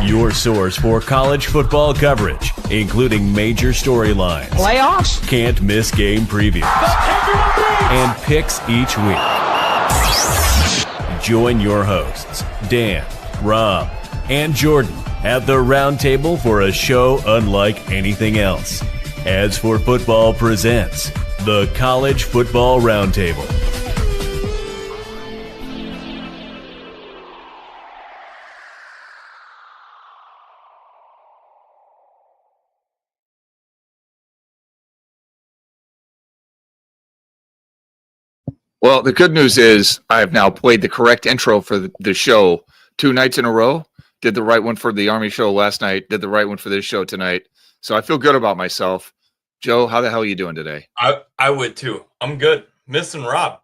Your source for college football coverage, including major storylines, playoffs, can't miss game previews, and picks each week. Join your hosts, Dan, Rob, and Jordan at the Roundtable for a show unlike anything else. As for Football presents the College Football Roundtable. Well, the good news is I have now played the correct intro for the show 2 nights in a row. Did the right one for the Army show last night. Did the right one for this show tonight. So I feel good about myself. Joe, how the hell are you doing today? I would too. I'm good. Missing Rob.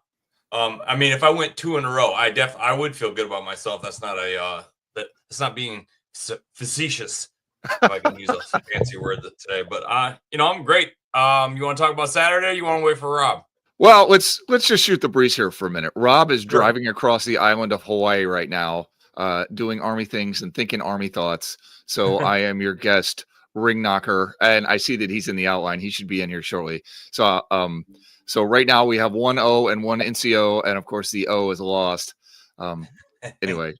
I mean, if I went 2 in a row, I would feel good about myself. That's not that's not being facetious, if I can use a fancy word today. But I'm great. You want to talk about Saturday? Or you want to wait for Rob? Well, let's just shoot the breeze here for a minute. Rob is driving across the island of Hawaii right now, doing Army things and thinking Army thoughts. So I am your guest, ring knocker, and I see that he's in the outline. He should be in here shortly. So, so right now we have 1 O and 1 NCO, and of course the O is lost. Anyway,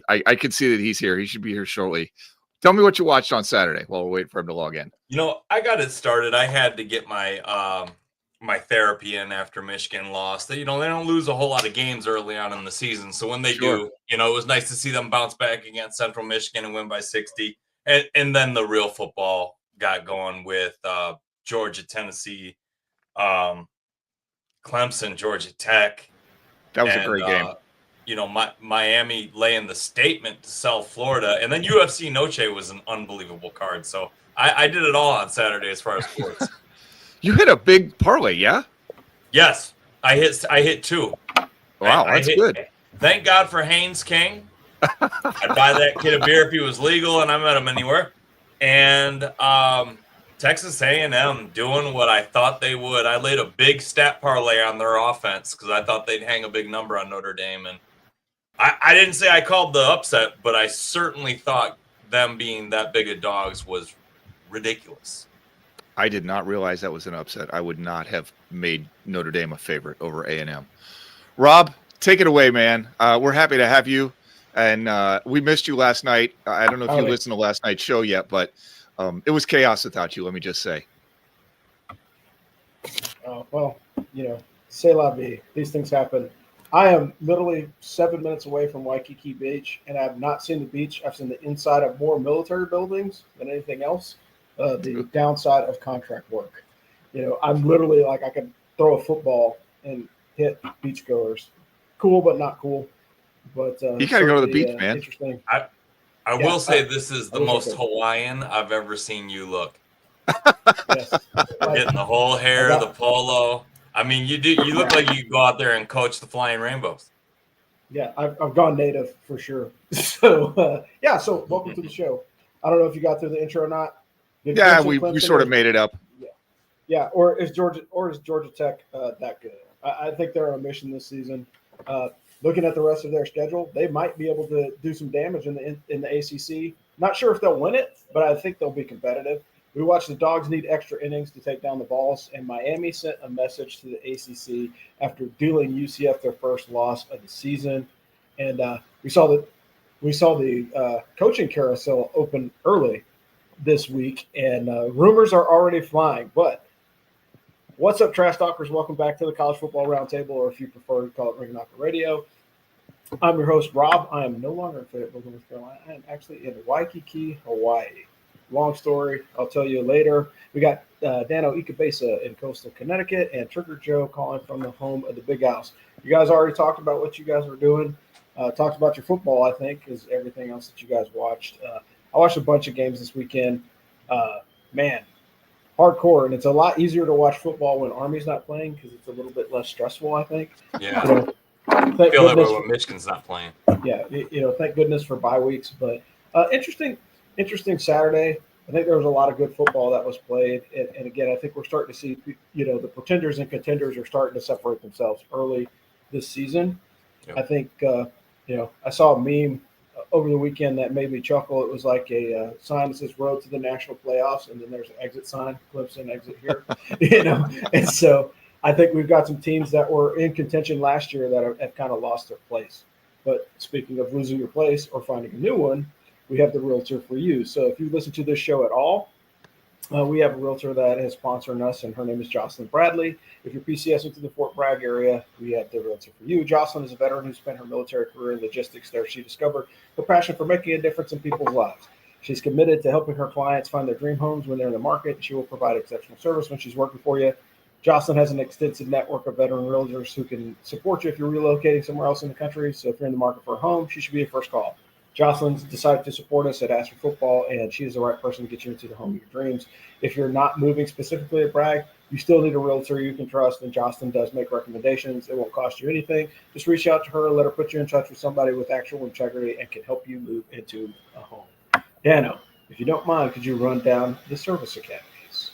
I can see that he's here. He should be here shortly. Tell me what you watched on Saturday while we're waiting for him to log in. I got it started. I had to get my my therapy in after Michigan lost. They don't lose a whole lot of games early on in the season. So when they do, it was nice to see them bounce back against Central Michigan and win by 60. And then the real football got going with Georgia, Tennessee, Clemson, Georgia Tech. That was a great game. Miami laying the statement to South Florida. And then UFC Noche was an unbelievable card. So I did it all on Saturday as far as sports. You hit a big parlay, yeah? Yes, I hit 2. Wow, that's good. Thank God for Haynes King. I'd buy that kid a beer if he was legal and I met him anywhere. And Texas A&M doing what I thought they would. I laid a big stat parlay on their offense because I thought they'd hang a big number on Notre Dame. And I didn't say I called the upset, but I certainly thought them being that big of dogs was ridiculous. I did not realize that was an upset. I would not have made Notre Dame a favorite over A&M. Rob, take it away, man. We're happy to have you, and we missed you last night. I don't know if you listened to last night's show yet, but it was chaos without you, let me just say. Well, c'est la vie. These things happen. I am literally 7 minutes away from Waikiki Beach, and I have not seen the beach. I've seen the inside of more military buildings than anything else. The downside of contract work. I'm literally like I could throw a football and hit beachgoers. Cool, but not cool. But you got to go to the beach, man. Interesting. I will say this is the most Hawaiian I've ever seen you look. Yes. Getting the whole hair, the polo. I mean, you look like you go out there and coach the Flying Rainbows. Yeah, I've gone native for sure. So so welcome to the show. I don't know if you got through the intro or not. Yeah, we sort of made it up. Yeah. Or is Georgia Tech that good? I think they're on a mission this season. Looking at the rest of their schedule, they might be able to do some damage in the ACC. Not sure if they'll win it, but I think they'll be competitive. We watched the Dogs need extra innings to take down the Vols, and Miami sent a message to the ACC after dealing UCF their first loss of the season. And we saw the coaching carousel open early this week, and rumors are already flying. But what's up, Trash Talkers? Welcome back to the College Football Roundtable, or if you prefer to call it Ring Knocker Radio. I'm your host, Rob. I am no longer in Fayetteville, North Carolina. I am actually in Waikiki, Hawaii. Long story, I'll tell you later. We got Dano Ikebesa in coastal Connecticut and Trigger Joe calling from the home of the Big House. You guys already talked about what you guys were doing. Talked about your football, I think, is everything else that you guys watched. I watched a bunch of games this weekend. Man, hardcore. And it's a lot easier to watch football when Army's not playing because it's a little bit less stressful, I think. Yeah. I feel that way when Michigan's not playing. Yeah. Thank goodness for bye weeks. But interesting Saturday. I think there was a lot of good football that was played. And again, I think we're starting to see, the pretenders and contenders are starting to separate themselves early this season. Yep. I think, I saw a meme over the weekend that made me chuckle. It was like a sign that says "Road to the National Playoffs," and then there's an exit sign, Clemson exit here. And so I think we've got some teams that were in contention last year that have kind of lost their place. But speaking of losing your place or finding a new one, we have the realtor for you. So if you listen to this show at all, we have a realtor that is sponsoring us, and her name is Jocelyn Bradley. If you're PCSing to the Fort Bragg area, we have the realtor for you. Jocelyn is a veteran who spent her military career in logistics there. She discovered her passion for making a difference in people's lives. She's committed to helping her clients find their dream homes when they're in the market. She will provide exceptional service when she's working for you. Jocelyn has an extensive network of veteran realtors who can support you if you're relocating somewhere else in the country. So if you're in the market for a home, she should be your first call. Jocelyn's decided to support us at Ask for Football, and she is the right person to get you into the home of your dreams. If you're not moving specifically at Bragg, you still need a realtor you can trust, and Jocelyn does make recommendations. It won't cost you anything. Just reach out to her, let her put you in touch with somebody with actual integrity and can help you move into a home. Dano, if you don't mind, could you run down the service academies?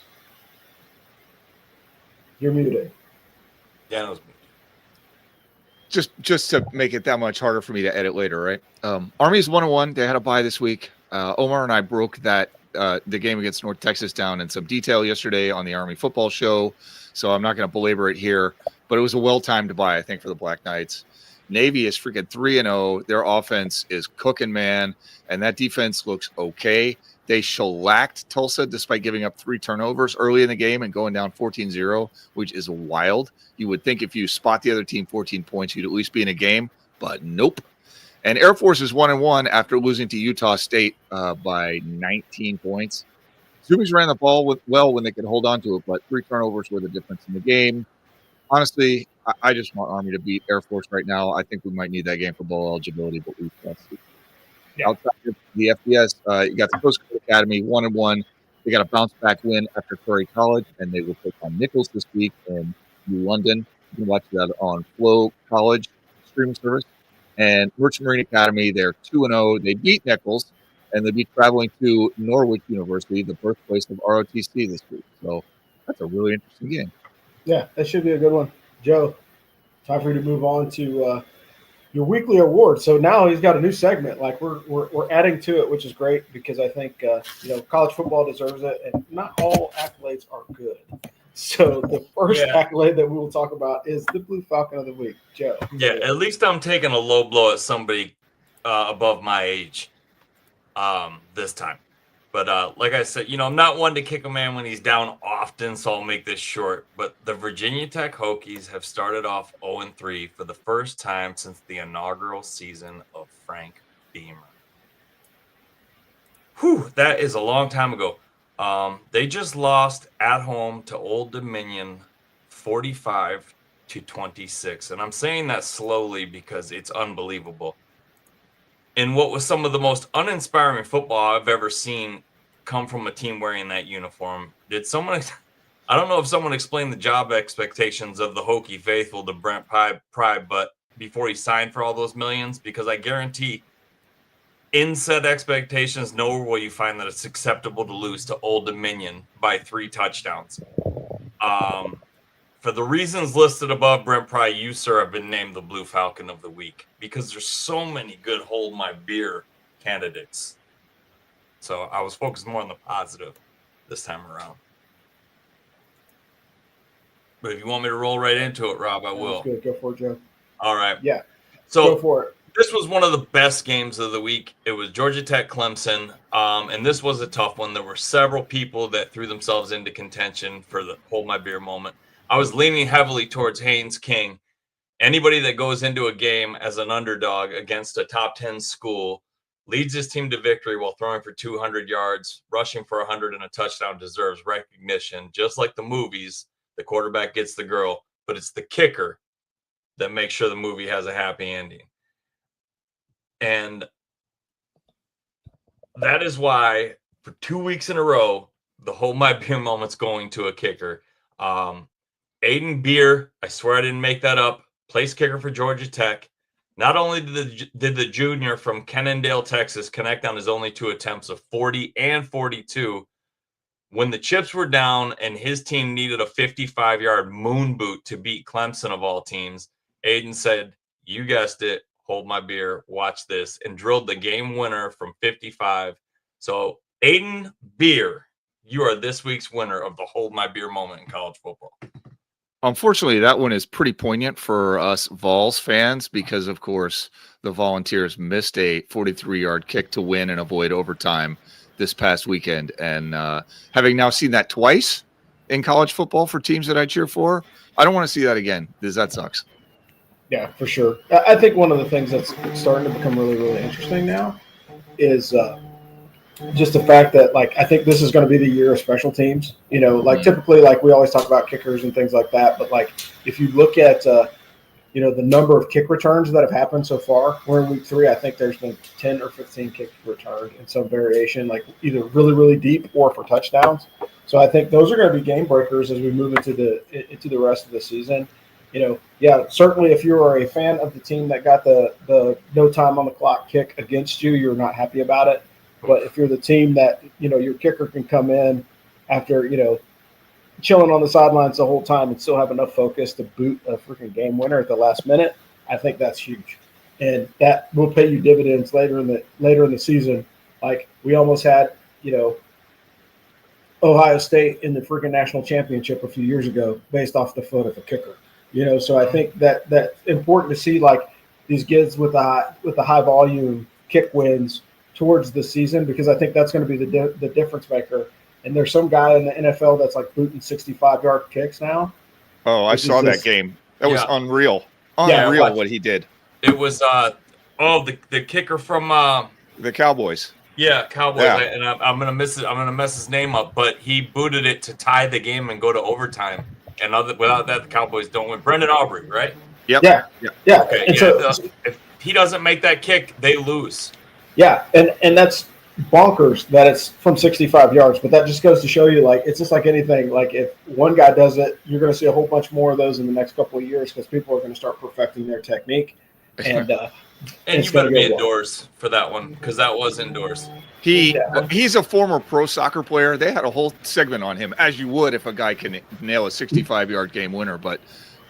You're muted. Dano's muted. Just to make it that much harder for me to edit later, right? Army's 1-1. They had a bye this week. Omar and I broke that the game against North Texas down in some detail yesterday on the Army football show, so I'm not going to belabor it here. But it was a well-timed bye, I think, for the Black Knights. Navy is freaking 3-0. Their offense is cooking, man, and that defense looks okay. They shellacked Tulsa despite giving up 3 turnovers early in the game and going down 14-0, which is wild. You would think if you spot the other team 14 points, you'd at least be in a game, but nope. And Air Force is 1-1 after losing to Utah State by 19 points. Zoomies ran the ball well when they could hold on to it, but 3 turnovers were the difference in the game. Honestly, I just want Army to beat Air Force right now. I think we might need that game for bowl eligibility, but we shall see. Yeah. Outside of the FBS, you got the Coast Guard Academy 1-1. They got a bounce back win after Curry College, and they will take on Nichols this week in New London. You can watch that on Flow College streaming service. And Merchant Marine Academy, they're 2-0. They beat Nichols, and they'll be traveling to Norwich University, the birthplace of ROTC this week. So that's a really interesting game. Yeah, that should be a good one. Joe, time for you to move on to your weekly award. So now he's got a new segment. Like we're adding to it, which is great because I think college football deserves it, and not all accolades are good. So the first accolade that we will talk about is the Blue Falcon of the Week. Joe. Yeah, at least I'm taking a low blow at somebody above my age this time. But like I said, I'm not one to kick a man when he's down often, so I'll make this short. But the Virginia Tech Hokies have started off 0-3 for the first time since the inaugural season of Frank Beamer. Whew, that is a long time ago. They just lost at home to Old Dominion 45-26. And I'm saying that slowly because it's unbelievable. In what was some of the most uninspiring football I've ever seen come from a team wearing that uniform. I don't know if someone explained the job expectations of the Hokie faithful to Brent Pry, but before he signed for all those millions, because I guarantee in said expectations, nowhere will you find that it's acceptable to lose to Old Dominion by 3 touchdowns. For the reasons listed above, Brent Pry, you, sir, have been named the Blue Falcon of the Week because there's so many good hold my beer candidates. So I was focused more on the positive this time around. But if you want me to roll right into it, Rob, I will. That's good. Go for it, Joe. All right. Yeah. So go for it. This was one of the best games of the week. It was Georgia Tech Clemson, and this was a tough one. There were several people that threw themselves into contention for the hold my beer moment. I was leaning heavily towards Haynes King. Anybody that goes into a game as an underdog against a top 10 school, leads his team to victory while throwing for 200 yards, rushing for 100 and a touchdown deserves recognition. Just like the movies, the quarterback gets the girl, but it's the kicker that makes sure the movie has a happy ending. And that is why for 2 weeks in a row, the hold my beer moment's going to a kicker. Aiden Beer, I swear I didn't make that up, place kicker for Georgia Tech. Not only did the junior from Kennendale, Texas, connect on his only 2 attempts of 40 and 42, when the chips were down and his team needed a 55-yard moon boot to beat Clemson of all teams, Aiden said, you guessed it, hold my beer, watch this, and drilled the game winner from 55. So, Aiden Beer, you are this week's winner of the hold my beer moment in college football. Unfortunately, that one is pretty poignant for us Vols fans because, of course, the Volunteers missed a 43-yard kick to win and avoid overtime this past weekend. And having now seen that twice in college football for teams that I cheer for, I don't want to see that again because that sucks. Yeah, for sure. I think one of the things that's starting to become really, really interesting now is just the fact that, like, I think this is going to be the year of special teams. You know, like typically, like we always talk about kickers and things like that. But like, if you look at, you know, the number of kick returns that have happened so far, we're in week 3. I think there's been 10 or 15 kick returned in some variation, like either really, really deep or for touchdowns. So I think those are going to be game breakers as we move into the rest of the season. You know, yeah, certainly if you are a fan of the team that got the no time on the clock kick against you, you're not happy about it. But if you're the team that, you know, your kicker can come in after, you know, chilling on the sidelines the whole time and still have enough focus to boot a freaking game winner at the last minute, I think that's huge. And that will pay you dividends later in the season. Like we almost had, you know, Ohio State in the freaking national championship a few years ago based off the foot of a kicker. You know, so I think that's important to see, like these kids with the high volume kick wins towards the season, because I think that's going to be the difference maker. And there's some guy in the NFL that's like booting 65-yard kicks now. Oh, I saw that game. That was unreal. Unreal what he did. It was the kicker from the Cowboys. Yeah, Cowboys. Yeah. And I'm gonna miss it. I'm gonna mess his name up, but he booted it to tie the game and go to overtime. And without that, the Cowboys don't win. Brendan Aubrey, right? Yep. Yeah. Okay. Yeah. So, if he doesn't make that kick, they lose. Yeah, and that's bonkers that it's from 65 yards. But that just goes to show you, like, it's just like anything. Like, if one guy does it, you're going to see a whole bunch more of those in the next couple of years because people are going to start perfecting their technique. And you better be indoors for that one because that was indoors. He's a former pro soccer player. They had a whole segment on him, as you would if a guy can nail a 65-yard game winner. But,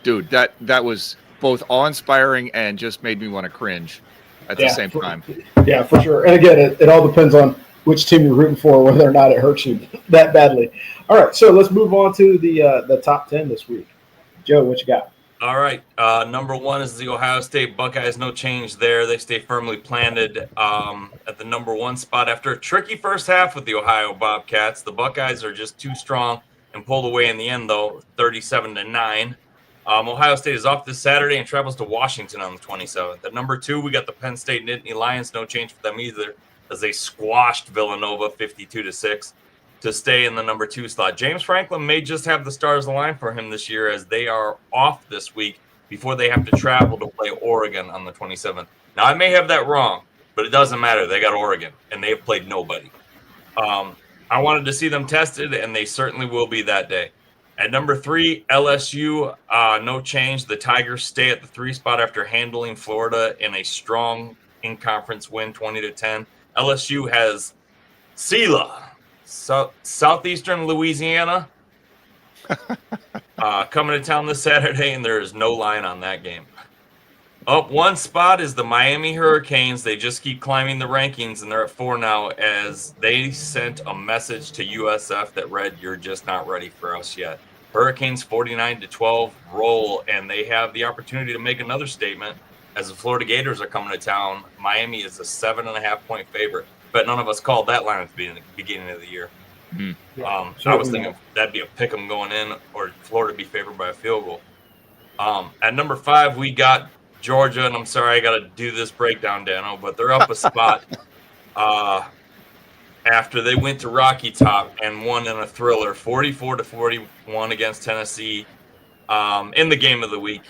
dude, that was both awe-inspiring and just made me want to cringe at the same time. Yeah, for sure. And again, it all depends on which team you're rooting for, whether or not it hurts you that badly. All right, so let's move on to the top 10 this week. Joe, what you got? All right. Number 1 is the Ohio State Buckeyes. No change there. They stay firmly planted at the number 1 spot after a tricky first half with the Ohio Bobcats. The Buckeyes are just too strong and pulled away in the end, though, 37-9. Ohio State is off this Saturday and travels to Washington on the 27th. At number 2, we got the Penn State Nittany Lions. No change for them either, as they squashed Villanova 52-6 to stay in the number 2 slot. James Franklin may just have the stars align for him this year, as they are off this week before they have to travel to play Oregon on the 27th. Now, I may have that wrong, but it doesn't matter. They got Oregon, and they've played nobody. I wanted to see them tested, and they certainly will be that day. At number 3, LSU, no change. The Tigers stay at the 3 spot after handling Florida in a strong in-conference win, 20-10. LSU has Sela, Southeastern Louisiana, coming to town this Saturday, and there is no line on that game. Up 1 spot is the Miami Hurricanes. They just keep climbing the rankings, and they're at 4 now, as they sent a message to USF that read, "You're just not ready for us yet." Hurricanes 49-12 roll, and they have the opportunity to make another statement as the Florida Gators are coming to town. Miami is a 7.5-point favorite, but none of us called that line at the beginning of the year. Mm-hmm. I was thinking that'd be a pick 'em going in, or Florida be favored by a field goal. At number 5, we got Georgia, and I'm sorry I got to do this breakdown, Dano, but they're up a spot after they went to Rocky Top and won in a thriller, 44-41 against Tennessee in the game of the week.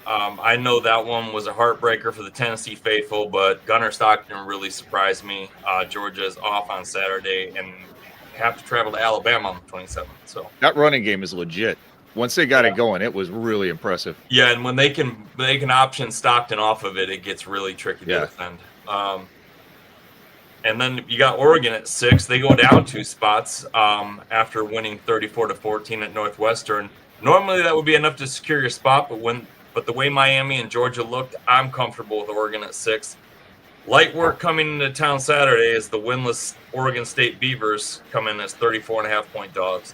I know that one was a heartbreaker for the Tennessee faithful, but Gunnar Stockton really surprised me. Georgia is off on Saturday and have to travel to Alabama on the 27th. So that running game is legit. Once they got it going, it was really impressive. Yeah, and when they can option Stockton off of it, it gets really tricky to defend. And then you got Oregon at 6. They go down 2 spots after winning 34-14 at Northwestern. Normally that would be enough to secure your spot, but when But the way Miami and Georgia looked, I'm comfortable with Oregon at 6. Light work coming into town Saturday is the winless Oregon State Beavers come in as 34.5-point dogs.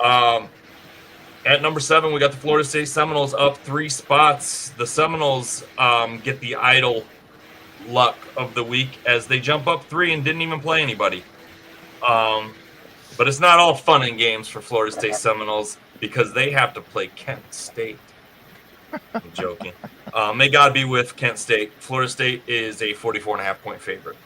At number 7, we got the Florida State Seminoles up 3 spots. The Seminoles get the idle luck of the week as they jump up 3 and didn't even play anybody. But it's not all fun and games for Florida State Seminoles because they have to play Kent State. I'm joking. They got to be with Kent State. Florida State is a 44.5-point favorite.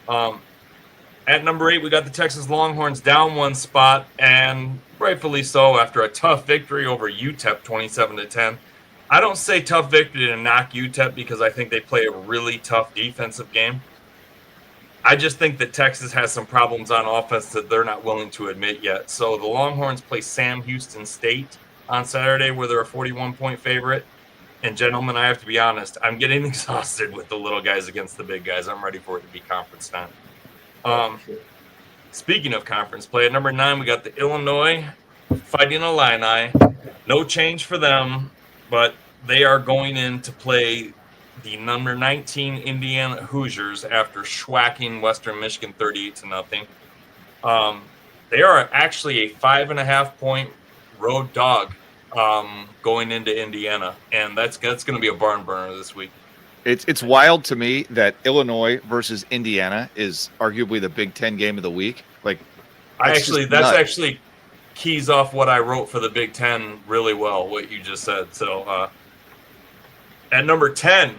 At number 8, we got the Texas Longhorns down 1 spot, and rightfully so after a tough victory over UTEP 27-10. I don't say tough victory to knock UTEP because I think they play a really tough defensive game. I just think that Texas has some problems on offense that they're not willing to admit yet. So the Longhorns play Sam Houston State on Saturday, where they're a 41-point favorite. And gentlemen, I have to be honest, I'm getting exhausted with the little guys against the big guys. I'm ready for it to be conference time. Speaking of conference play, at number 9, we got the Illinois Fighting Illini. No change for them, but they are going in to play the number 19 Indiana Hoosiers after schwacking Western Michigan 38-0. They are actually a 5.5-point road dog going into Indiana, and that's going to be a barn burner this week. It's wild to me that Illinois versus Indiana is arguably the Big Ten game of the week. Like, that's actually keys off what I wrote for the Big Ten really well, what you just said. So at number 10,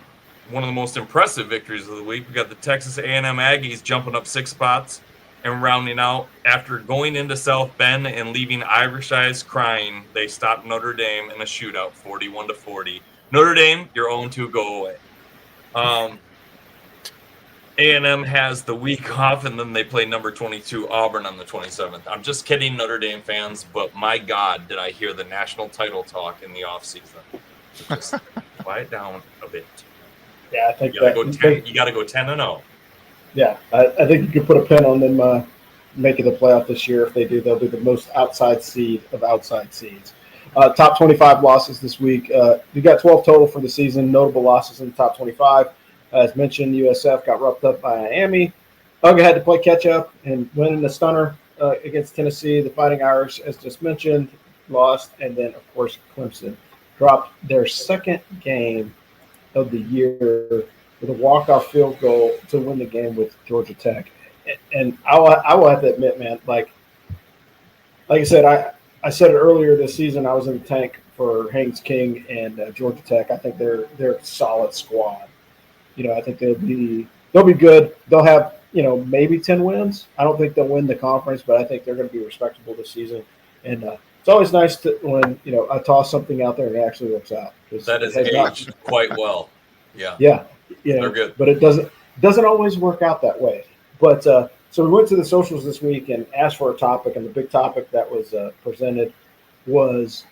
one of the most impressive victories of the week, we got the Texas A&M Aggies jumping up 6 spots and rounding out after going into South Bend and leaving Irish Eyes crying. They stopped Notre Dame in a shootout, 41-40. Notre Dame, you're 0-2, go away. A&M has the week off, and then they play number 22 Auburn on the 27th. I'm just kidding, Notre Dame fans, but my God, did I hear the national title talk in the offseason. Just quiet down a bit. Yeah, I think you got to go 10-0. Yeah, I think you could put a pin on them making the playoff this year. If they do, they'll be the most outside seed of outside seeds. Top 25 losses this week. You got 12 total for the season. Notable losses in the top 25. As mentioned, USF got roughed up by Miami. UGA had to play catch up and win in the stunner against Tennessee. The Fighting Irish, as just mentioned, lost. And then, of course, Clemson dropped their second game of the year with a walk-off field goal to win the game with Georgia Tech. And I will have to admit, man, like I said, I said it earlier this season, I was in the tank for Haynes King and Georgia Tech. I think they're a solid squad. I think they'll be good. They'll have, maybe 10 wins. I don't think they'll win the conference, but I think they're going to be respectable this season. And it's always nice to when, I toss something out there and it actually works out. That is aged quite well. Yeah. Yeah. They're good. But it doesn't always work out that way. But so we went to the socials this week and asked for a topic, and the big topic that was presented was,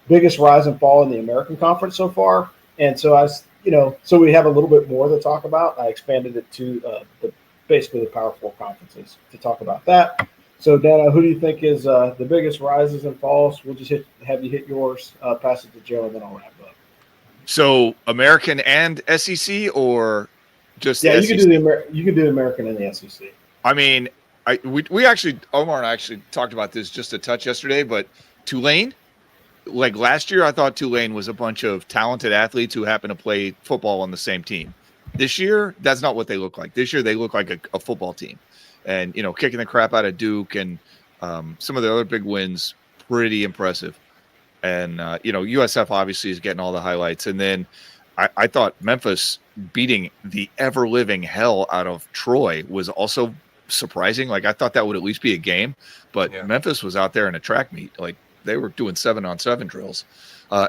biggest rise and fall in the American Conference so far. And so so we have a little bit more to talk about. I expanded it to basically the Power 4 conferences to talk about that. So, Dana, who do you think is the biggest rises and falls? We'll just have you hit yours, pass it to Joe, and then I'll wrap up. So, American and SEC, or just you SEC? can do the American and the SEC. I mean, we actually, Omar and I actually talked about this just a touch yesterday, but Tulane, like last year, I thought Tulane was a bunch of talented athletes who happen to play football on the same team. This year, that's not what they look like. This year, they look like a football team. And, kicking the crap out of Duke and some of the other big wins, pretty impressive. And, USF obviously is getting all the highlights. And then I thought Memphis beating the ever-living hell out of Troy was also surprising. Like, I thought that would at least be a game. But yeah. Memphis was out there in a track meet. Like, they were doing 7-on-7 drills.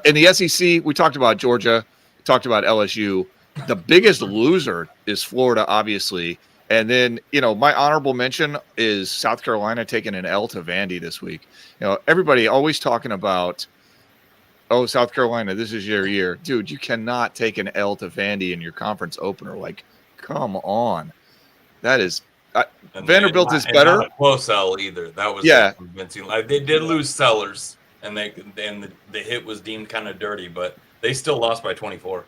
In the SEC, we talked about Georgia, talked about LSU. The biggest loser is Florida, obviously. And then, my honorable mention is South Carolina taking an L to Vandy this week. Everybody always talking about, oh, South Carolina, this is your year. Dude, you cannot take an L to Vandy in your conference opener. Like, come on. That is Vanderbilt is better. Not a close L either. That was convincing. Like, they did lose Sellers, and the hit was deemed kind of dirty, but They still lost by 24.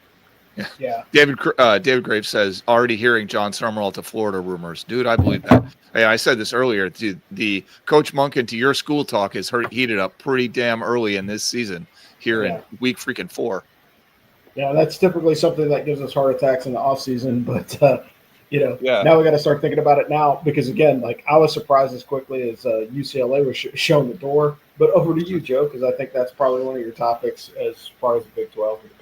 Yeah. David Graves says, already hearing John Summerall to Florida rumors. Dude, I believe that. Hey, I said this earlier. The Coach Monken to your school talk is heated up pretty damn early in this season here in week freaking 4. Yeah, that's typically something that gives us heart attacks in the off season, but now we got to start thinking about it now because again, like I was surprised as quickly as UCLA was showing the door. But over to you, Joe, because I think that's probably one of your topics as far as the Big 12 and the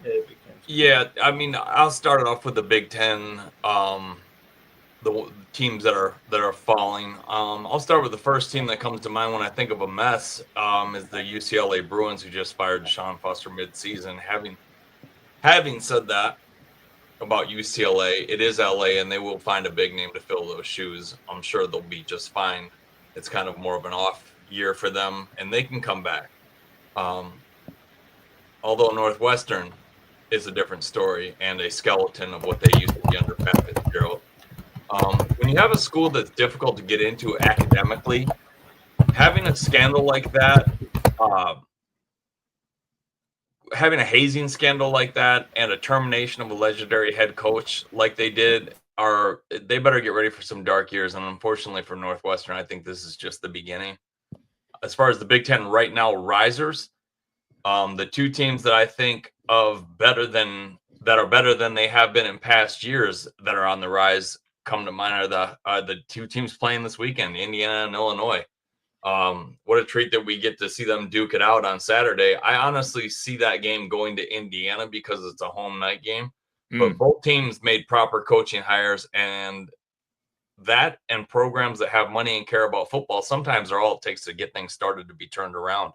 Big 10. Yeah, I mean, I'll start it off with the Big 10. The teams that are falling. I'll start with the first team that comes to mind when I think of a mess. Is the UCLA Bruins, who just fired Deshaun Foster mid-season. Having said that about UCLA, it is LA, and they will find a big name to fill those shoes. I'm sure they'll be just fine. It's kind of more of an off year for them, and they can come back. Although Northwestern is a different story and a skeleton of what they used to be under Pat Fitzgerald. When you have a school that's difficult to get into academically, having a scandal like that, having a hazing scandal like that, and a termination of a legendary head coach like they did, they better get ready for some dark years. And unfortunately for Northwestern, I think this is just the beginning. As far as the Big Ten right now, risers, the two teams that I think of that are better than they have been in past years that are on the rise come to mind are the two teams playing this weekend, Indiana and Illinois. What a treat that we get to see them duke it out on Saturday. I honestly see that game going to Indiana because it's a home night game. But both teams made proper coaching hires, and that and programs that have money and care about football sometimes are all it takes to get things started to be turned around.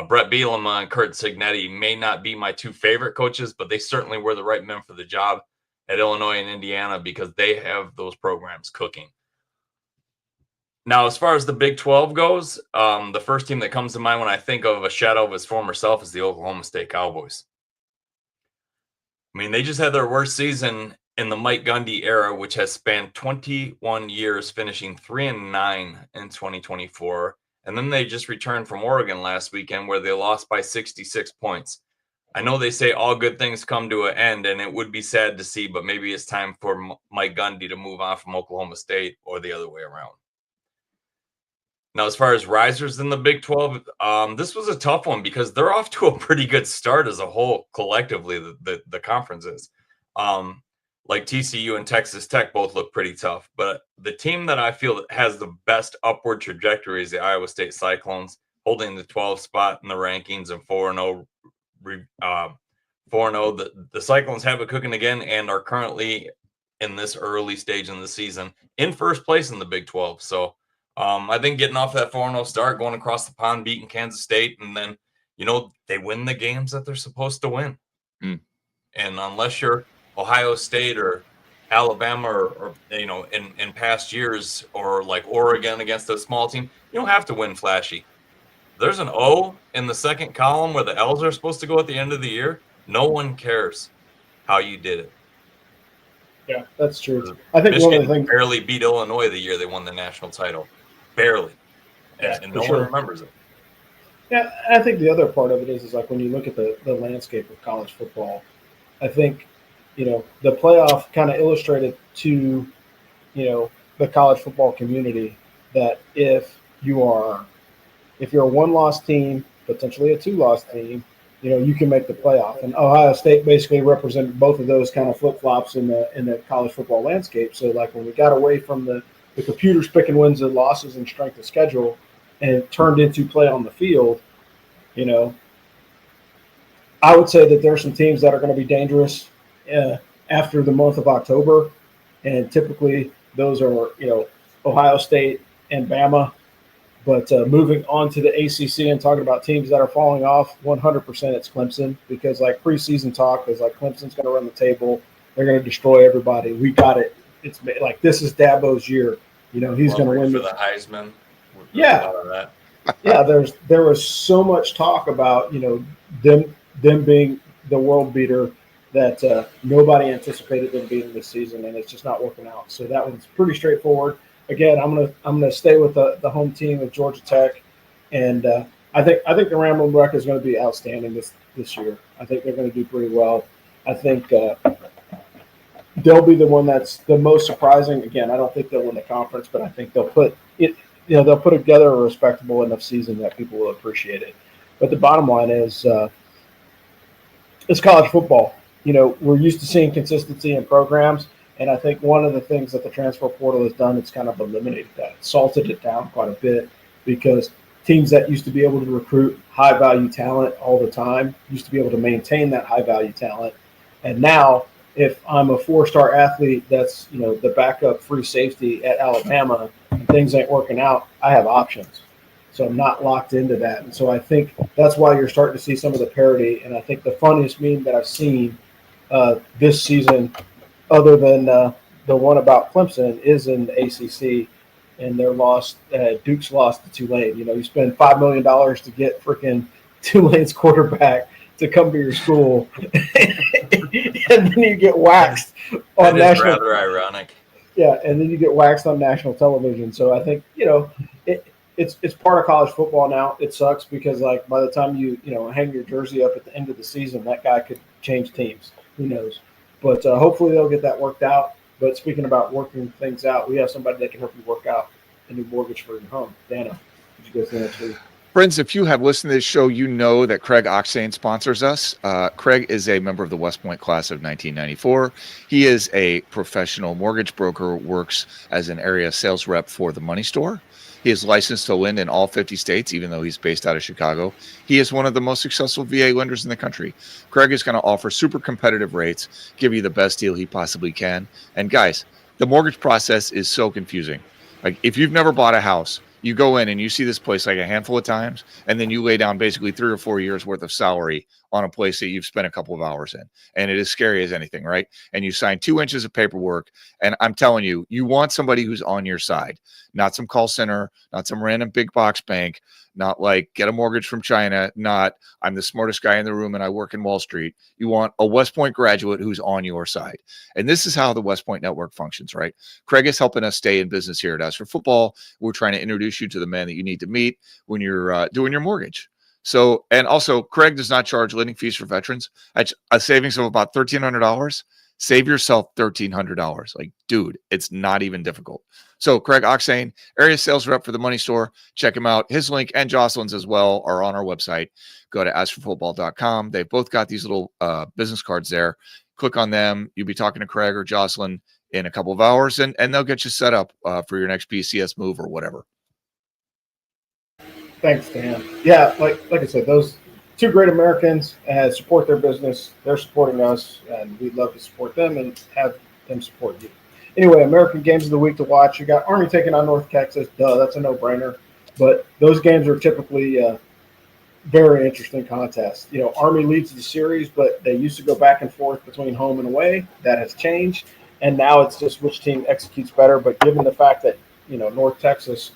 Brett Bielema and Kurt Signetti may not be my two favorite coaches, but they certainly were the right men for the job at Illinois and Indiana because they have those programs cooking. Now, as far as the Big 12 goes, the first team that comes to mind when I think of a shadow of his former self is the Oklahoma State Cowboys. I mean, they just had their worst season in the Mike Gundy era, which has spanned 21 years, finishing 3-9 in 2024. And then they just returned from Oregon last weekend where they lost by 66 points. I know they say all good things come to an end, and it would be sad to see, but maybe it's time for Mike Gundy to move on from Oklahoma State or the other way around. Now, as far as risers in the Big 12, this was a tough one because they're off to a pretty good start as a whole collectively, the conferences. Like TCU and Texas Tech both look pretty tough. But the team that I feel has the best upward trajectory is the Iowa State Cyclones, holding the 12th spot in the rankings and 4-0. 4-0. The Cyclones have it cooking again and are currently in this early stage in the season in first place in the Big 12. So I think getting off that 4-0 start, going across the pond, beating Kansas State, and then, they win the games that they're supposed to win. And unless you're Ohio State or Alabama or in past years or like Oregon against a small team, you don't have to win flashy. There's an O in the second column where the L's are supposed to go at the end of the year. No one cares how you did it. Yeah, that's true. I think Michigan one of the things barely beat Illinois the year they won the national title. Barely. And no one remembers it. Yeah, I think the other part of it is like when you look at the landscape of college football, I think, the playoff kind of illustrated to, the college football community that if you're a one-loss team, potentially a two-loss team, you can make the playoff. And Ohio State basically represented both of those kind of flip-flops in the college football landscape. So like when we got away from the computers picking wins and losses and strength of schedule and it turned into play on the field, I would say that there are some teams that are going to be dangerous after the month of October. And typically those are, Ohio State and Bama. But moving on to the ACC and talking about teams that are falling off, 100% it's Clemson because like preseason talk is like Clemson's going to run the table. They're going to destroy everybody. We got it. It's like this is Dabo's year. He's going to win for the Heisman. Yeah, yeah. There was so much talk about them being the world beater that nobody anticipated them being this season, and it's just not working out. So that one's pretty straightforward. Again, I'm gonna stay with the home team of Georgia Tech, and I think the Ramblin' Wreck is going to be outstanding this year. I think they're going to do pretty well. I think they'll be the one that's the most surprising. Again, I don't think they'll win the conference, but I think they'll put it. They'll put together a respectable enough season that people will appreciate it. But the bottom line is, it's college football. We're used to seeing consistency in programs, and I think one of the things that the transfer portal has done, it's kind of eliminated that, salted it down quite a bit, because teams that used to be able to recruit high-value talent all the time used to be able to maintain that high-value talent. And now, if I'm a four-star athlete that's, the backup free safety at Alabama and things ain't working out, I have options. So I'm not locked into that. And so I think that's why you're starting to see some of the parity. And I think the funniest meme that I've seen this season, other than the one about Clemson, is in the ACC. And their loss, Duke's lost to Tulane. You spend $5 million to get freaking Tulane's quarterback to come to your school, and then you get waxed on national. Rather ironic. Yeah, and then you get waxed on national television. So I think it's part of college football now. It sucks because by the time you hang your jersey up at the end of the season, that guy could change teams. Who knows? But hopefully they'll get that worked out. But speaking about working things out, we have somebody that can help you work out a new mortgage for your home. Dana, did you go through that too? Friends, if you have listened to this show, you know that Craig Oxane sponsors us. Craig is a member of the West Point class of 1994. He is a professional mortgage broker, works as an area sales rep for the Money Store. He is licensed to lend in all 50 states, even though he's based out of Chicago. He is one of the most successful VA lenders in the country. Craig is going to offer super competitive rates, give you the best deal he possibly can. And guys, the mortgage process is so confusing. Like, if you've never bought a house, you go in and you see this place like a handful of times, and then you lay down basically 3 or 4 years worth of salary on a place that you've spent a couple of hours in. And it is scary as anything, right? And you sign 2 inches of paperwork. And I'm telling you, you want somebody who's on your side, not some call center, not some random big box bank, not like get a mortgage from China, not I'm the smartest guy in the room and I work in Wall Street. You want a West Point graduate who's on your side. And this is how the West Point Network functions, right? Craig is helping us stay in business here at Us for Football. We're trying to introduce you to the man that you need to meet when you're doing your mortgage. So, and also, Craig does not charge lending fees for veterans. That's a savings of about $1,300. Save yourself $1,300. Like, dude, it's not even difficult. So, Craig Oxane, area sales rep for the Money Store. Check him out. His link and Jocelyn's as well are on our website. Go to asforfootball.com. They've both got these little business cards there. Click on them. You'll be talking to Craig or Jocelyn in a couple of hours, and they'll get you set up for your next BCS move or whatever. Thanks, Dan. Yeah, like I said, those two great Americans support their business. They're supporting us, and we'd love to support them and have them support you. Anyway, American games of the week to watch. You got Army taking on North Texas. Duh, that's a no-brainer. But those games are typically very interesting contests. Army leads the series, but they used to go back and forth between home and away. That has changed, and now it's just which team executes better. But given the fact that North Texas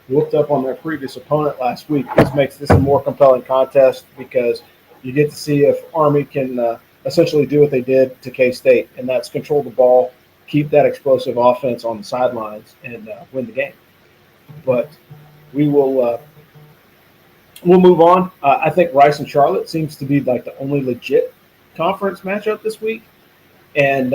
whooped up on their previous opponent last week, this makes this a more compelling contest because you get to see if Army can essentially do what they did to K-State, and that's control the ball, keep that explosive offense on the sidelines, and win the game. But we will we'll move on. I think Rice and Charlotte seems to be like the only legit conference matchup this week, and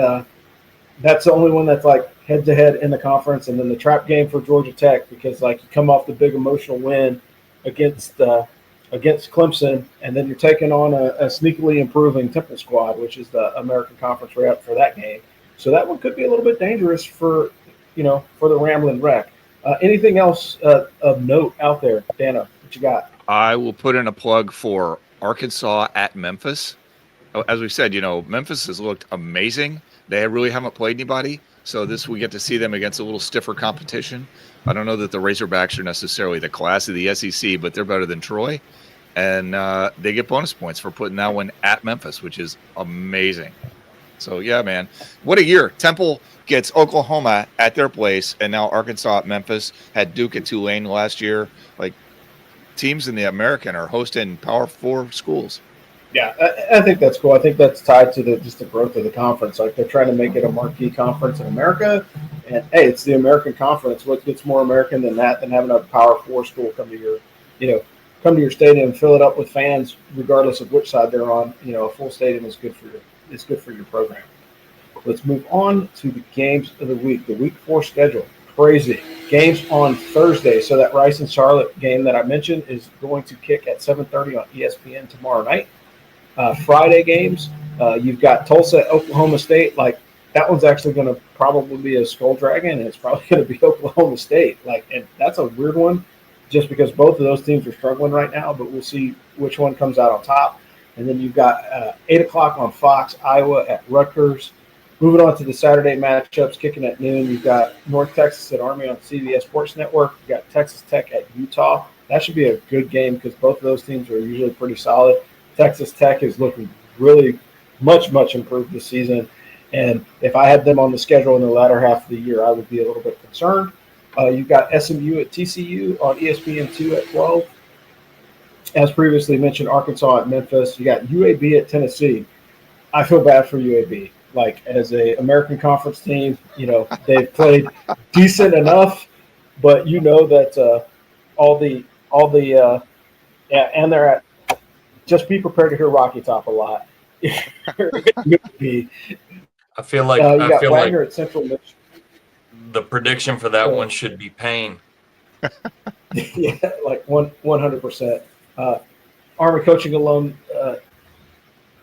that's the only one that's like head-to-head in the conference. And then the trap game for Georgia Tech, because like you come off the big emotional win against Clemson, and then you're taking on a sneakily improving Temple squad, which is the American Conference rep for that game. So that one could be a little bit dangerous for the Ramblin' Wreck. Anything else of note out there, Dana? What you got? I will put in a plug for Arkansas at Memphis. As we said, Memphis has looked amazing. They really haven't played anybody. So we get to see them against a little stiffer competition. I don't know that the Razorbacks are necessarily the class of the SEC, but they're better than Troy. And they get bonus points for putting that one at Memphis, which is amazing. So, yeah, man. What a year. Temple gets Oklahoma at their place, and now Arkansas at Memphis. Had Duke at Tulane last year. Like, teams in the American are hosting Power 4 schools. Yeah, I think that's cool. I think that's tied to just the growth of the conference. Like, they're trying to make it a marquee conference in America. And, hey, it's the American Conference. What gets more American than that, than having a Power 4 school come to your come to your stadium, fill it up with fans, regardless of which side they're on. A full stadium is good for your program. Let's move on to the games of the week. The week 4 schedule, crazy games on Thursday. So that Rice and Charlotte game that I mentioned is going to kick at 7:30 on ESPN tomorrow night. Friday games, you've got Tulsa, Oklahoma State. Like, that one's actually going to probably be a skull dragon, and it's probably going to be Oklahoma State. And that's a weird one, just because both of those teams are struggling right now. But we'll see which one comes out on top. And then you've got 8 o'clock on Fox, Iowa at Rutgers. Moving on to the Saturday matchups, kicking at noon, you've got North Texas at Army on CBS Sports Network. You've got Texas Tech at Utah. That should be a good game because both of those teams are usually pretty solid. Texas Tech is looking really much improved this season. And if I had them on the schedule in the latter half of the year, I would be a little bit concerned. You've got SMU at TCU on ESPN2 at 12. As previously mentioned, Arkansas at Memphis. You got UAB at Tennessee. I feel bad for UAB. Like, as a American Conference team, they've played decent enough, but that and they're at, just be prepared to hear Rocky Top a lot. UAB. I feel like Wagner at Central Michigan. The prediction for that one should be pain. Yeah, like 100%. Army coaching alum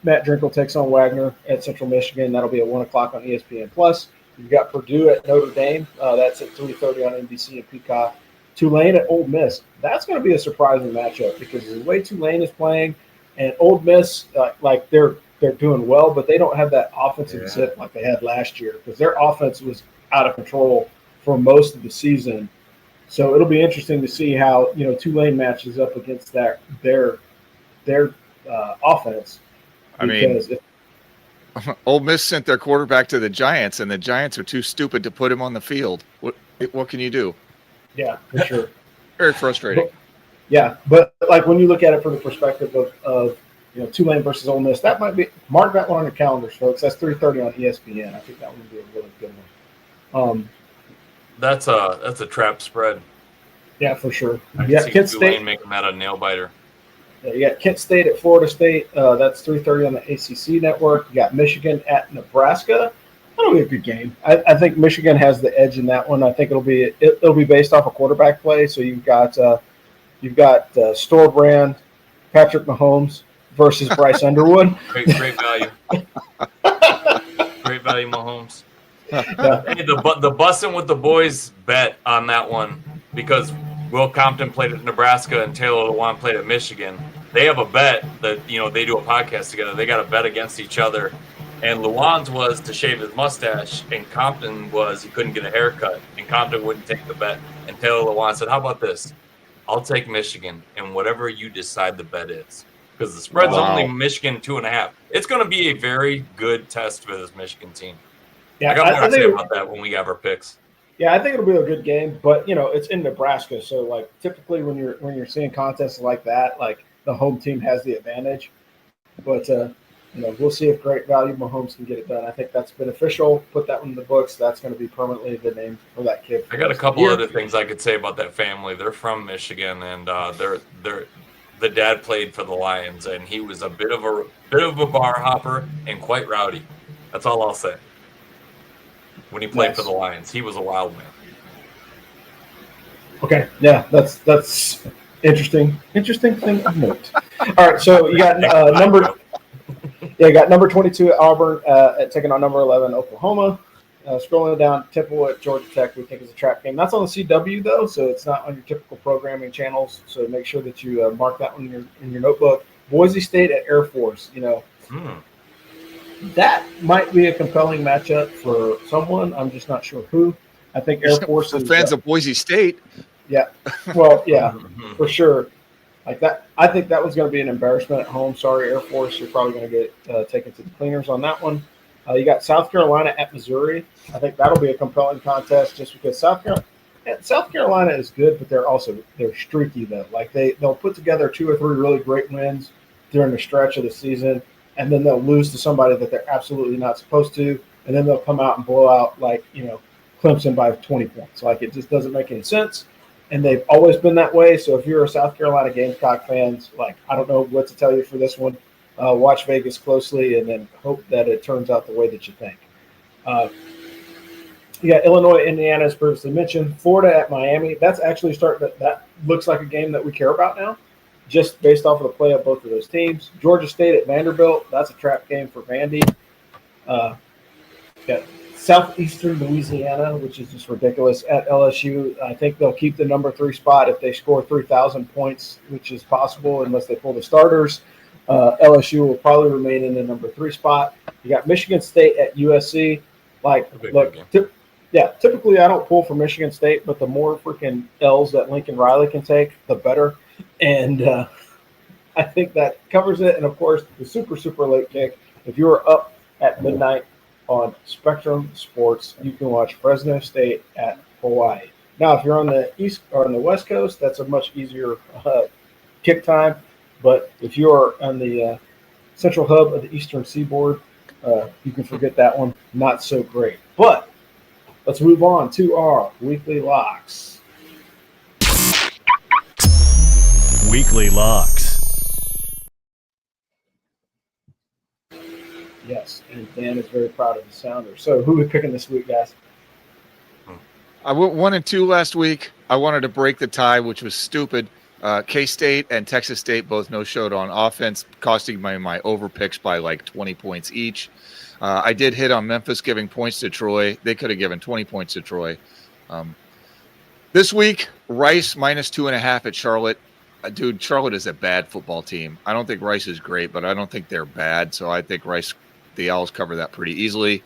Matt Drinkle takes on Wagner at Central Michigan. That'll be at 1 o'clock on ESPN+. You've got Purdue at Notre Dame. That's at 3:30 on NBC and Peacock. Tulane at Ole Miss. That's going to be a surprising matchup because the way Tulane is playing, and Ole Miss, they're doing well, but they don't have that offensive zip like they had last year because their offense was out of control for most of the season. So it'll be interesting to see how Tulane matches up against their offense. I mean, Ole Miss sent their quarterback to the Giants, and the Giants are too stupid to put him on the field. What can you do? Yeah, for sure. Very frustrating. But like when you look at it from the perspective of Tulane versus Ole Miss, that might be, mark that one on your calendars, folks. That's 3:30 on ESPN. I think that one would be a really good one. That's a trap spread. Yeah, for sure. I can see Kent State making that a nail biter. Yeah, you got Kent State at Florida State. That's 3:30 on the ACC network. You got Michigan at Nebraska. That'll be a good game. I think Michigan has the edge in that one. I think it'll be based off a quarterback play. So you've got store brand Patrick Mahomes versus Bryce Underwood. Great value. Great value, Mahomes. Yeah. Hey, the Bussin' with the Boys bet on that one, because Will Compton played at Nebraska and Taylor Lewan played at Michigan. They have a bet that, they do a podcast together. They got a bet against each other. And Lewan's was to shave his mustache, and Compton was he couldn't get a haircut. And Compton wouldn't take the bet. And Taylor Lewan said, how about this? I'll take Michigan, and whatever you decide the bet is. Because the spread's only Michigan 2.5. It's going to be a very good test for this Michigan team. Yeah, I got more to say about that when we have our picks. Yeah, I think it'll be a good game, but it's in Nebraska, so like typically when you're seeing contests like that, like the home team has the advantage. But we'll see if Great Value Mahomes can get it done. I think that's beneficial. Put that one in the books. That's going to be permanently the name for that kid. I got a couple other things I could say about that family. They're from Michigan, and the dad played for the Lions, and he was a bit of a bar hopper and quite rowdy. That's all I'll say. When he played for the Lions, he was a wild man. Okay, yeah, that's interesting thing of note. All right, so you got number 22 at Auburn taking on number 11 Oklahoma. Scrolling down, Temple at Georgia Tech, we think is a trap game. That's on the CW though, so it's not on your typical programming channels. So make sure that you mark that one in your notebook. Boise State at Air Force. That might be a compelling matchup for someone. I'm just not sure who. I think Air Force for fans of Boise State. Yeah, well, yeah, for sure. Like that, I think that was going to be an embarrassment at home. Sorry, Air Force, you're probably going to get taken to the cleaners on that one. You got South Carolina at Missouri. I think that'll be a compelling contest just because South Carolina is good, but they're streaky though. Like they'll put together 2 or 3 really great wins during the stretch of the season, and then they'll lose to somebody that they're absolutely not supposed to, and then they'll come out and blow out Clemson by 20 points. Like it just doesn't make any sense. and they've always been that way. So if you're a South Carolina Gamecock fans, like, I don't know what to tell you for this one. Watch Vegas closely and then hope that it turns out the way that you think. You got Illinois, Indiana, as previously mentioned. Florida at Miami. That's actually starting. That looks like a game that we care about now, just based off of the play of both of those teams. Georgia State at Vanderbilt. That's a trap game for Vandy. Got Southeastern Louisiana, which is just ridiculous, at LSU. I think they'll keep the number 3 spot if they score 3,000 points, which is possible unless they pull the starters. LSU will probably remain in the number 3 spot. You got Michigan State at USC. Like, look, typically I don't pull for Michigan State, but the more freaking L's that Lincoln Riley can take, the better. And I think that covers it. And, of course, the super, super late kick. If you are up at midnight on Spectrum Sports, you can watch Fresno State at Hawaii. Now, if you're on the East or on the West Coast, that's a much easier kick time. But if you're on the central hub of the Eastern Seaboard, you can forget that one. Not so great. But let's move on to our weekly locks. Weekly locks. Yes, and Dan is very proud of the Sounders. So who are we picking this week, guys? I went 1-2 last week. I wanted to break the tie, which was stupid. K-State and Texas State both no-showed on offense, costing my over picks by like 20 points each. I did hit on Memphis giving points to Troy. They could have given 20 points to Troy. This week, Rice minus 2.5 at Charlotte. Dude, Charlotte is a bad football team. I don't think Rice is great, but I don't think they're bad. So I think Rice, the Owls, cover that pretty easily.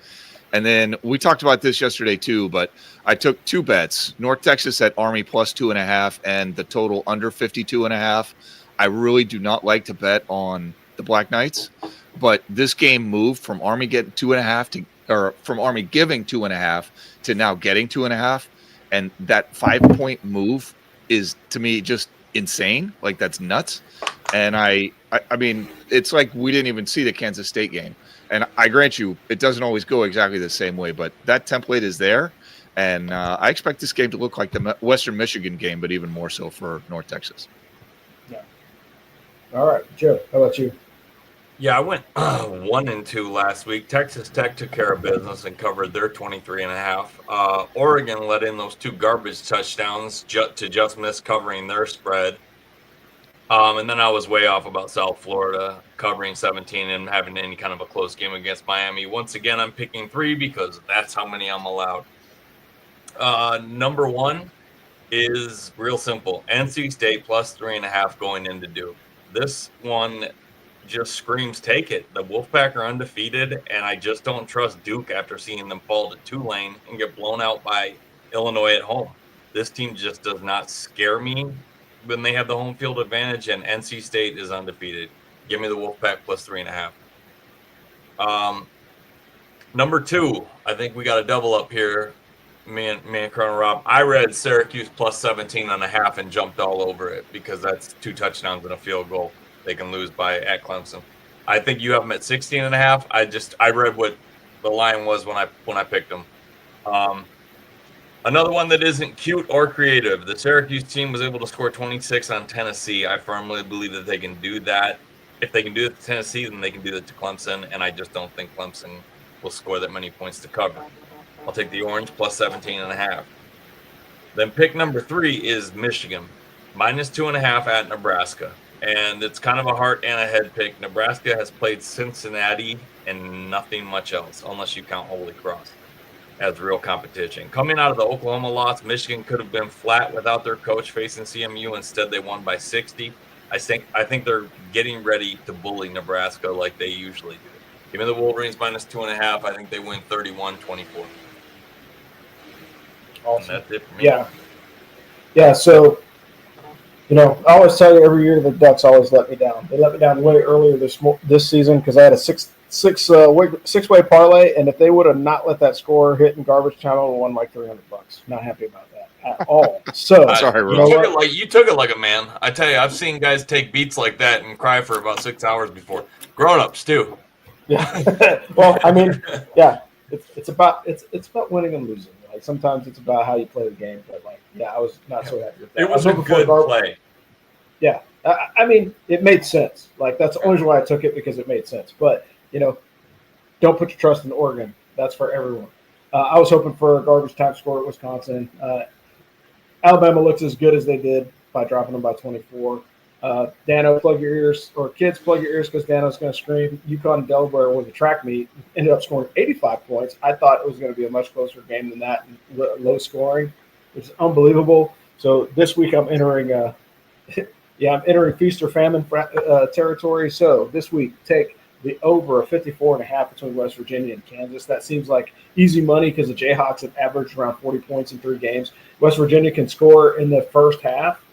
And then we talked about this yesterday too, but I took 2 bets: North Texas at Army plus 2.5 and the total under 52.5. I really do not like to bet on the Black Knights, but this game moved from Army getting 2.5 or from Army giving 2.5 to now getting 2.5, and that 5-point move is to me just insane. Like, that's nuts. And I mean, it's like we didn't even see the Kansas State game. And I grant you, it doesn't always go exactly the same way, but that template is there. And I expect this game to look like the Western Michigan game, but even more so for North Texas. Yeah. All right, Joe, how about you? Yeah, I went 1-2 last week. Texas Tech took care of business and covered their 23.5. Oregon let in those 2 garbage touchdowns to just miss covering their spread. And then I was way off about South Florida covering 17 and having any kind of a close game against Miami. Once again, I'm picking 3 because that's how many I'm allowed. Number 1 is real simple. NC State plus 3.5 going into Duke. This one just screams take it. The Wolfpack are undefeated, and I just don't trust Duke after seeing them fall to Tulane and get blown out by Illinois at home. This team just does not scare me when they have the home field advantage, and NC State is undefeated. Give me the Wolfpack plus 3.5. Number 2, I think we got a double up here. Me and Colonel Rob. I read Syracuse plus 17.5 and jumped all over it because that's 2 touchdowns and a field goal. They can lose by at Clemson. I think you have them at 16.5. I read what the line was when I picked them. Another one that isn't cute or creative. The Syracuse team was able to score 26 on Tennessee. I firmly believe that they can do that. If they can do it to Tennessee, then they can do it to Clemson, and I just don't think Clemson will score that many points to cover. I'll take the Orange plus 17.5. Then pick number 3 is Michigan, minus 2.5 at Nebraska. And it's kind of a heart and a head pick. Nebraska has played Cincinnati and nothing much else, unless you count Holy Cross as real competition. Coming out of the Oklahoma loss, Michigan could have been flat without their coach facing CMU. Instead, they won by 60. I think they're getting ready to bully Nebraska like they usually do. Give me the Wolverines minus 2.5. I think they win 31-24. Awesome. And that's it for me. Yeah. So, I always tell you every year the Ducks always let me down. They let me down way earlier this season because I had a six-way parlay, and if they would have not let that score hit in garbage time, I would have won like $300. Not happy about that at all. So sorry, you took it like a man. I tell you, I've seen guys take beats like that and cry for about 6 hours before. Grown-ups too. Yeah. Well, I mean, yeah. It's about winning and losing. Like sometimes it's about how you play the game, but like, yeah, I was not so happy with that. It was I a hoping for good play. Yeah, I mean, it made sense. Like that's the only reason why I took it, because it made sense. But don't put your trust in Oregon. That's for everyone. I was hoping for a garbage time score at Wisconsin. Alabama looks as good as they did by dropping them by 24. Dano, plug your ears, or kids, plug your ears, because Dano's going to scream. UConn and Delaware was a track meet, ended up scoring 85 points. I thought it was going to be a much closer game than that, low scoring, which is unbelievable. So this week I'm entering I'm entering feast or famine territory. So this week, take the over a 54.5 between West Virginia and Kansas. That seems like easy money because the Jayhawks have averaged around 40 points in 3 games. West Virginia can score in the first half.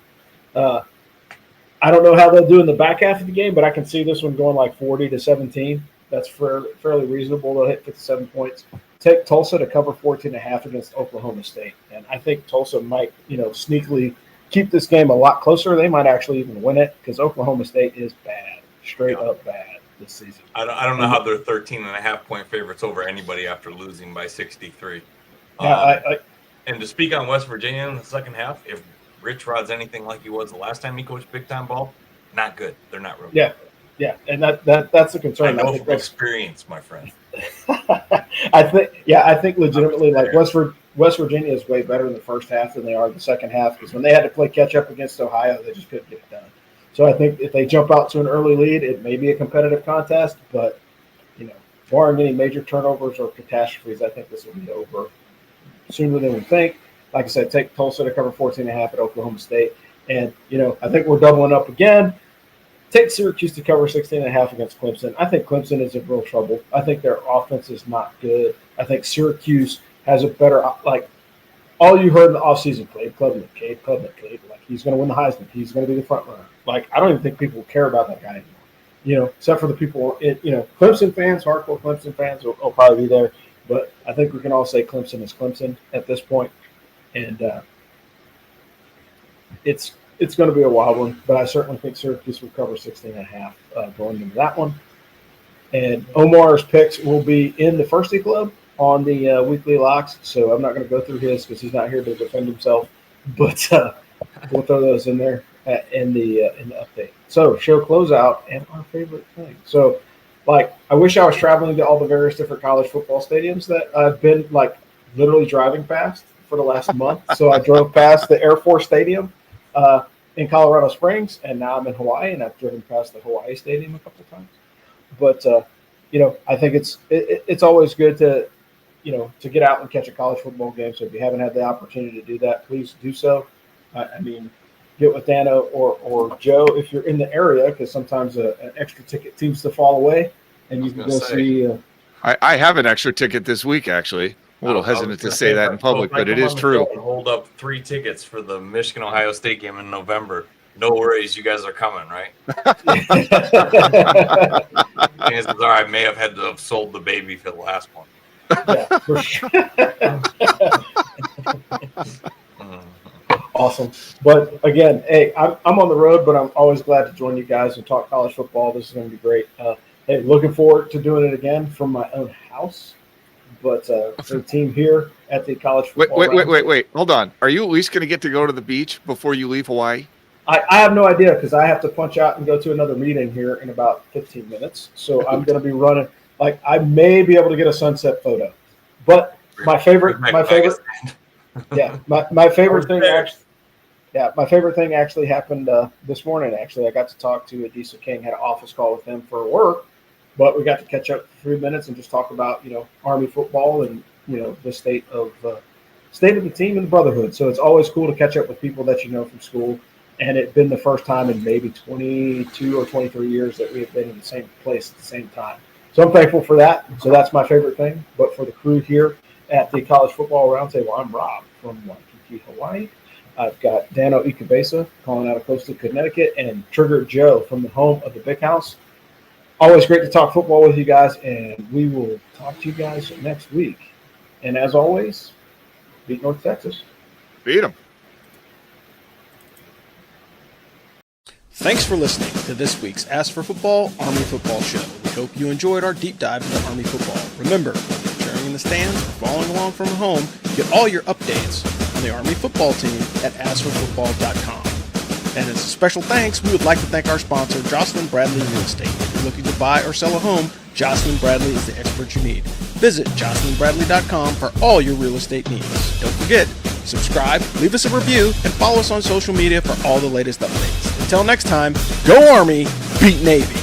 I don't know how they'll do in the back half of the game, but I can see this one going like 40-17. That's fairly reasonable. They'll hit 57 points. Take Tulsa to cover 14.5 against Oklahoma State. And I think Tulsa might, sneakily keep this game a lot closer. They might actually even win it because Oklahoma State is bad, straight up bad this season. I don't know how they're 13.5-point favorites over anybody after losing by 63. And to speak on West Virginia in the second half, if Rich Rod's anything like he was the last time he coached big time ball, not good. They're not real good. Yeah, and that's a concern. I know from experience, my friend. I think legitimately, like West Virginia is way better in the first half than they are in the second half, because when they had to play catch up against Ohio, they just couldn't get it done. So I think if they jump out to an early lead, it may be a competitive contest, but barring any major turnovers or catastrophes, I think this will be over sooner than we think. Like I said, take Tulsa to cover 14.5 at Oklahoma State. And, I think we're doubling up again. Take Syracuse to cover 16.5 against Clemson. I think Clemson is in real trouble. I think their offense is not good. I think Syracuse has a better, all you heard in the offseason, Cade Klubnik. Like, he's going to win the Heisman. He's going to be the front runner. Like, I don't even think people care about that guy anymore. Except for the people, Clemson fans, hardcore Clemson fans will probably be there. But I think we can all say Clemson is Clemson at this point. And it's going to be a wild one, but I certainly think Syracuse will cover 16.5 going into that one. And Omar's picks will be in the Firsty Club on the weekly locks, so I'm not going to go through his because he's not here to defend himself. But we'll throw those in there in the update. So show closeout and our favorite thing. So, I wish I was traveling to all the various different college football stadiums that I've been literally driving past for the last month. So I drove past the Air Force Stadium in Colorado Springs, and now I'm in Hawaii, and I've driven past the Hawaii Stadium a couple of times. But I think it's always good to get out and catch a college football game. So if you haven't had the opportunity to do that, please do so. Get with Dano or Joe if you're in the area, because sometimes an extra ticket seems to fall away, and you can go see. I have an extra ticket this week, actually. A little hesitant to say that in public, but it is true. Hold up 3 tickets for the Michigan-Ohio State game in November. No worries, you guys are coming, right? Chances are I may have had to have sold the baby for the last one. Yeah, for sure. Awesome. But again, hey, I'm on the road, but I'm always glad to join you guys and talk college football. This is going to be great. Hey, looking forward to doing it again from my own house. But for the team here at the college football. Wait. Hold on. Are you at least going to get to go to the beach before you leave Hawaii? I have no idea because I have to punch out and go to another meeting here in about 15 minutes. So I'm going to be running. I may be able to get a sunset photo. But my favorite thing actually happened this morning. Actually, I got to talk to Adisa King, had an office call with him for work. But we got to catch up for 3 minutes and just talk about, Army football and, the state of the team and the brotherhood. So it's always cool to catch up with people that you know from school. And it's been the first time in maybe 22 or 23 years that we have been in the same place at the same time. So I'm thankful for that. So that's my favorite thing. But for the crew here at the College Football Roundtable, I'm Rob from Waikiki, Hawaii. I've got Dano Ikebesa calling out of coastal Connecticut and Trigger Joe from the home of the Big House. Always great to talk football with you guys, and we will talk to you guys next week. And as always, beat North Texas. Beat them. Thanks for listening to this week's Ask for Football Army Football Show. We hope you enjoyed our deep dive into Army football. Remember, when you're cheering in the stands or following along from home, get all your updates on the Army football team at asforfootball.com. And as a special thanks, we would like to thank our sponsor, Jocelyn Bradley Real Estate. If you're looking to buy or sell a home, Jocelyn Bradley is the expert you need. Visit jocelynbradley.com for all your real estate needs. Don't forget, subscribe, leave us a review, and follow us on social media for all the latest updates. Until next time, go Army, beat Navy.